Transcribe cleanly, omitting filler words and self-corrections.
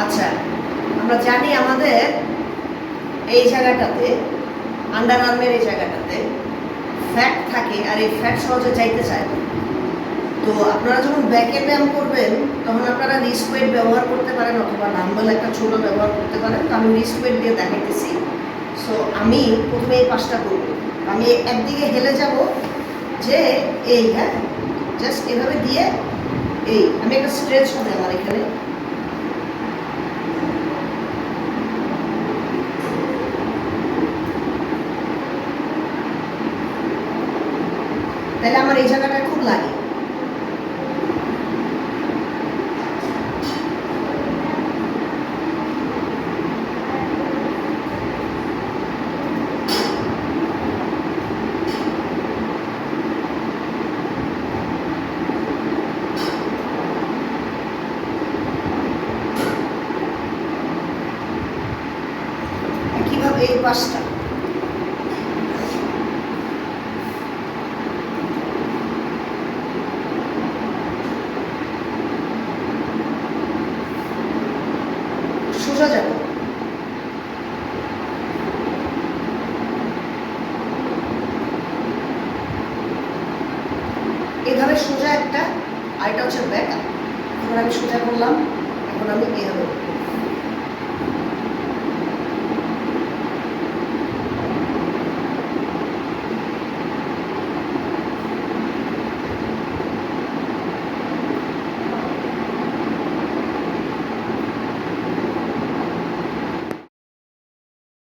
আচ্ছা, আমরা জানি আমাদের এই জায়গাটাতে, আন্ডার আর্মের এই জায়গাটাতে ফ্যাট থাকে, আর এই ফ্যাট সহজে যাইতে চায় না। তো আপনারা যখন ব্যাকে ব্যায়াম করবেন তখন আপনারা রিস্ট ওয়েট ব্যবহার করতে পারেন, অথবা ডাম্বেল একটা ছোট ব্যবহার করতে পারেন। তো আমি রিস্ট ওয়েট দিয়ে দেখাইতেছি। সো আমি প্রথমে এই পাশটা করব। আমি একদিকে হেলে যাব, যে এই, হ্যাঁ, জাস্ট এভাবে দিয়ে এই আমি একটা স্ট্রেচ হবে আমার এখানে। তাহলে আমার এই জায়গাটা খুব লাগে। কিভাবে এই পাশটা সোজা যাব। এভাবে সোজা একটা, আর এটা হচ্ছে ব্যাক। এখন আমি সোজা করলাম, এখন আমি এভাবে